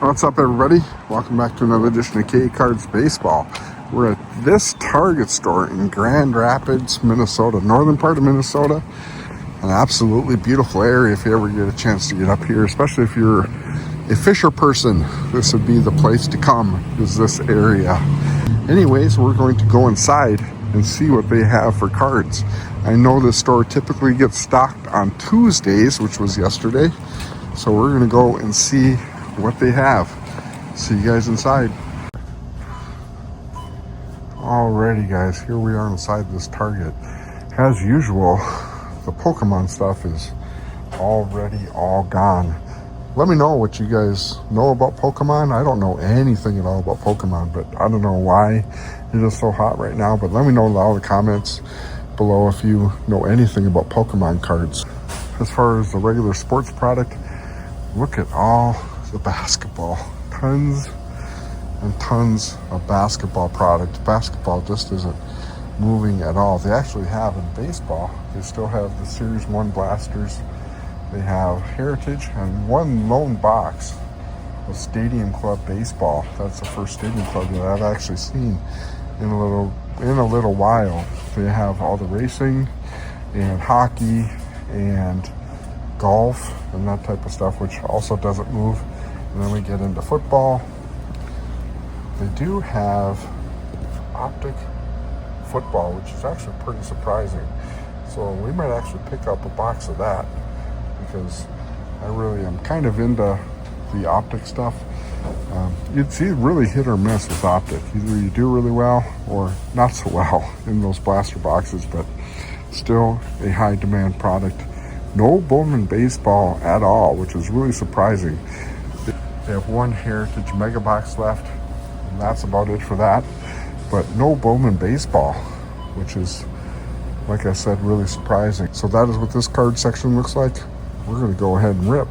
What's up, everybody? Welcome back to another edition of K Cards Baseball. We're at this Target store in Grand Rapids, Minnesota, northern part of Minnesota. An absolutely beautiful area if you ever get a chance to get up here, especially if you're a fisher person. This would be the place to come, is this area. Anyways, we're going to go inside and see what they have for cards. I know this store typically gets stocked on Tuesdays, which was yesterday. So we're going to go and see what they have. See you guys inside. Alrighty guys, here we are inside this Target. As usual, the Pokemon stuff is already all gone. Let me know what you guys know about Pokemon. I don't know anything at all about Pokemon, but I don't know why it is so hot right now. But let me know in all the comments below if you know anything about Pokemon cards. As far as the regular sports product, look at all the basketball. Tons and tons of basketball product. Basketball just isn't moving at all. They actually have in baseball, they still have the Series 1 blasters. They have Heritage and one lone box of Stadium Club baseball. That's the first Stadium Club that I've actually seen in a little while. They have all the racing and hockey and golf and that type of stuff, which also doesn't move. And then we get into football. They do have OPTIC football, which is actually pretty surprising. So we might actually pick up a box of that because I really am kind of into the OPTIC stuff. You'd see really hit or miss with OPTIC. Either you do really well or not so well in those blaster boxes, but still a high demand product. No Bowman baseball at all, which is really surprising. They have one Heritage Mega Box left, and that's about it for that. But no Bowman baseball, which is, like I said, really surprising. So that is what this card section looks like. We're going to go ahead and rip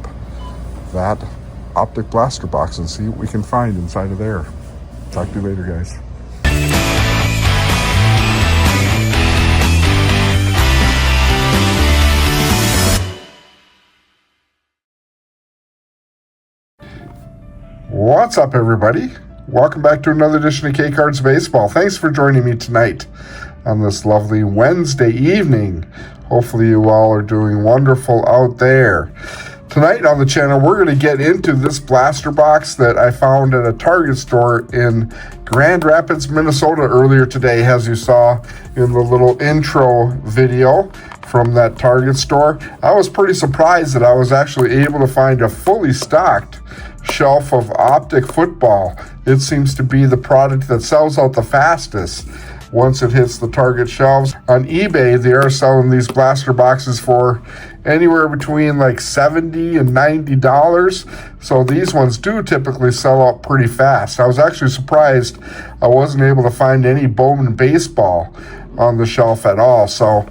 that OPTIC blaster box and see what we can find inside of there. Talk to you later, guys. What's up, everybody? Welcome back to another edition of K Cards Baseball. Thanks for joining me tonight on this lovely Wednesday evening. Hopefully you all are doing wonderful out there. Tonight on the channel, we're going to get into this blaster box that I found at a Target store in Grand Rapids, Minnesota earlier today, as you saw in the little intro video from that Target store. I was pretty surprised that I was actually able to find a fully stocked shelf of OPTIC football. It seems to be the product that sells out the fastest once it hits the Target shelves. On eBay, they are selling these blaster boxes for anywhere between like $70 and $90. So these ones do typically sell out pretty fast. I was actually surprised I wasn't able to find any Bowman baseball on the shelf at all. So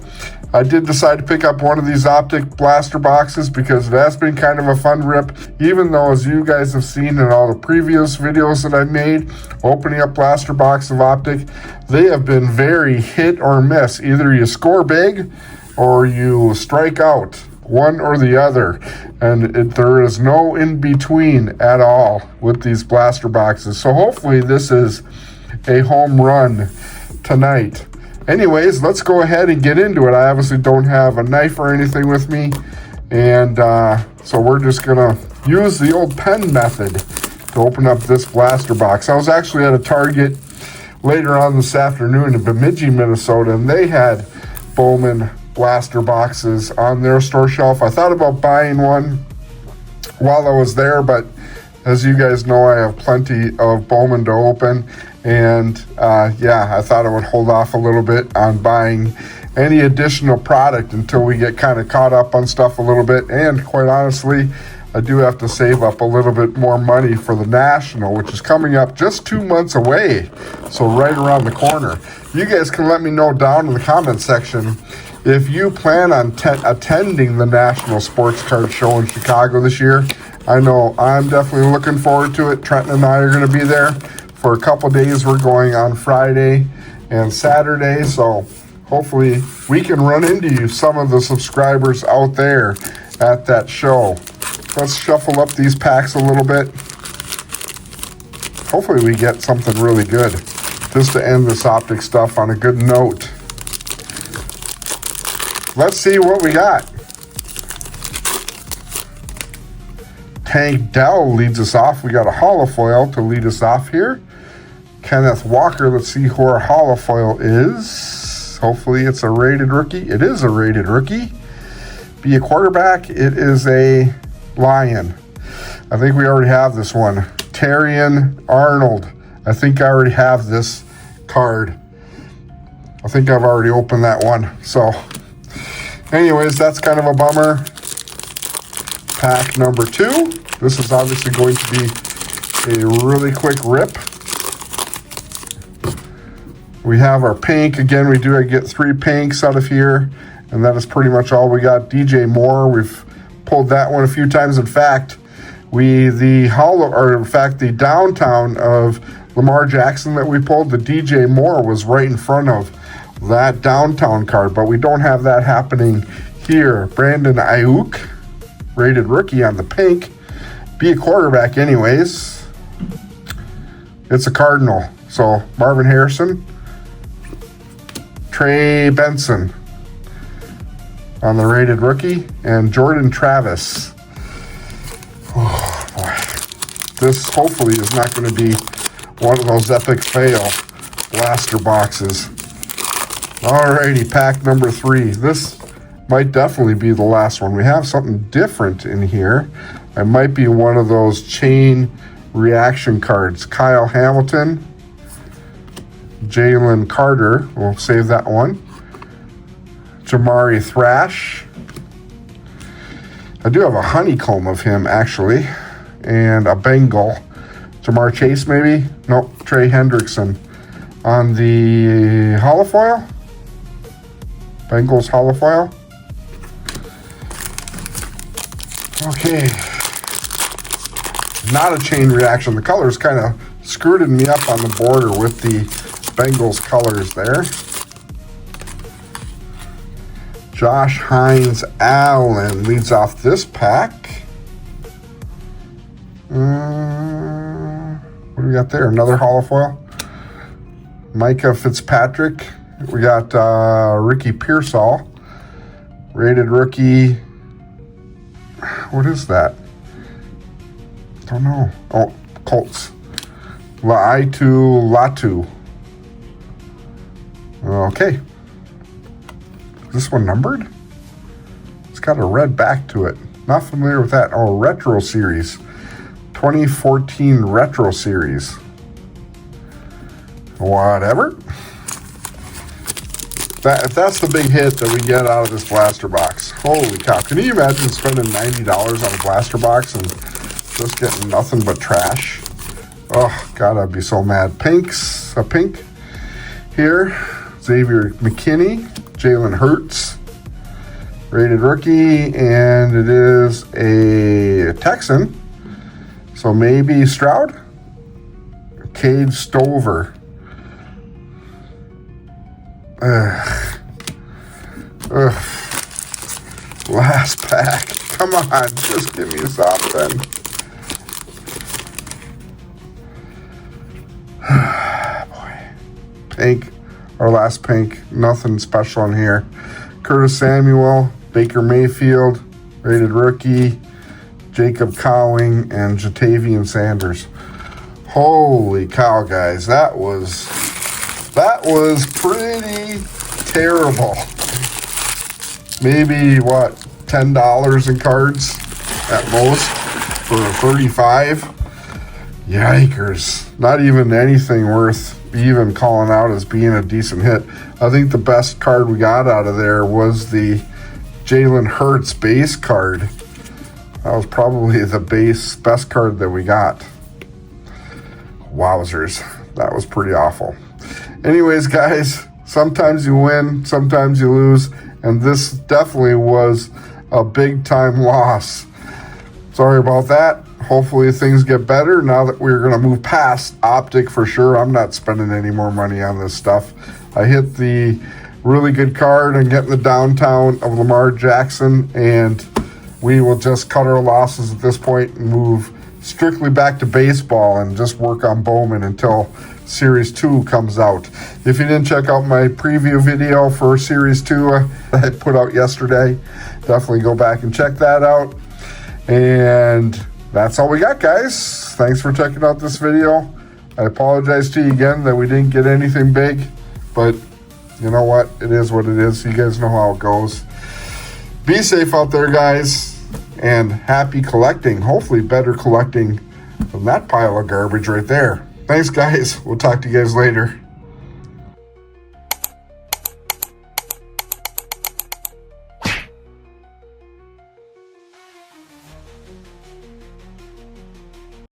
I did decide to pick up one of these OPTIC blaster boxes because it has been kind of a fun rip, even though, as you guys have seen in all the previous videos that I've made, opening up blaster box of OPTIC, they have been very hit or miss. Either you score big or you strike out, one or the other. And there is no in between at all with these blaster boxes. So hopefully this is a home run tonight. Anyways, let's go ahead and get into it. I obviously don't have a knife or anything with me, and so we're just gonna use the old pen method to open up this blaster box. I was actually at a Target later on this afternoon in Bemidji, Minnesota, and they had Bowman blaster boxes on their store shelf. I thought about buying one while I was there, but as you guys know, I have plenty of Bowman to open. And yeah, I thought I would hold off a little bit on buying any additional product until we get kind of caught up on stuff a little bit. And quite honestly, I do have to save up a little bit more money for the National, which is coming up just 2 months away. So right around the corner. You guys can let me know down in the comment section if you plan on attending the National Sports Card Show in Chicago this year. I know I'm definitely looking forward to it. Trenton and I are going to be there for a couple days. We're going on Friday and Saturday, so hopefully we can run into you, some of the subscribers out there at that show. Let's shuffle up these packs a little bit. hopefully we get something really good. Just to end this optic stuff on a good note. Let's see what we got. Tank Dell leads us off. We got a holofoil to lead us off here. Kenneth Walker, let's see who our holofoil is. Hopefully it's a rated rookie. It is a rated rookie. Be a quarterback. It is a Lion. I think we already have this one. Terrion Arnold. I think I already have this card. I think I've already opened that one. So, anyways, that's kind of a bummer. Pack number 2. This is obviously going to be a really quick rip. We have our pink. Again, we do get 3 pinks out of here, and that is pretty much all we got. DJ Moore, we've pulled that one a few times. In fact, the downtown of Lamar Jackson that we pulled, the DJ Moore was right in front of that downtown card, but we don't have that happening here. Brandon Ayuk, rated rookie on the pink. Be a quarterback anyways. It's a Cardinal. So Marvin Harrison, Trey Benson on the rated rookie, and Jordan Travis. Oh boy. This hopefully is not going to be one of those epic fail blaster boxes. Alrighty, pack number 3. This might definitely be the last one. We have something different in here. It might be one of those chain reaction cards. Kyle Hamilton, Jalen Carter, we'll save that one. Jamari Thrash. I do have a honeycomb of him, actually. And a Bengal. Jamar Chase, maybe? Nope, Trey Hendrickson. On the holofoil? Bengals holofoil. Okay. Not a chain reaction. The colors kind of screwed me up on the border with the Bengals colors there. Josh Hines Allen leads off this pack. What do we got there? Another holofoil. Micah Fitzpatrick. We got Ricky Pearsall. Rated rookie. What is that? Don't know. Oh, Colts. Latu. Okay. Is this one numbered? It's got a red back to it. Not familiar with that. Oh, Retro Series. 2014 Retro Series. Whatever. If that's the big hit that we get out of this blaster box. Holy cow. Can you imagine spending $90 on a blaster box and just getting nothing but trash? Oh, God, I'd be so mad. A pink here. Xavier McKinney. Jalen Hurts. Rated rookie. And it is a Texan. So maybe Stroud. Cade Stover. Last pack. Come on, just give me something. Boy. Pink. Our last pink. Nothing special in here. Curtis Samuel, Baker Mayfield, rated rookie, Jacob Cowing, and Jatavian Sanders. Holy cow, guys. That was pretty terrible. Maybe, what, $10 in cards at most for 35? Yikers. Not even anything worth even calling out as being a decent hit. I think the best card we got out of there was the Jalen Hurts base card. That was probably the best card that we got. Wowzers. That was pretty awful. Anyways, guys, sometimes you win, sometimes you lose, and this definitely was a big-time loss. Sorry about that. Hopefully things get better now that we're going to move past Optic for sure. I'm not spending any more money on this stuff. I hit the really good card and getting the downtown of Lamar Jackson, and we will just cut our losses at this point and move strictly back to baseball and just work on Bowman until Series 2 comes out. If you didn't check out my preview video for Series 2 that I put out yesterday, definitely go back and check that out. And that's all we got, guys. Thanks for checking out this video. I apologize to you again that we didn't get anything big, but you know what? It is what it is. You guys know how it goes. Be safe out there, guys, and happy collecting. Hopefully better collecting than that pile of garbage right there. Thanks, guys. We'll talk to you guys later.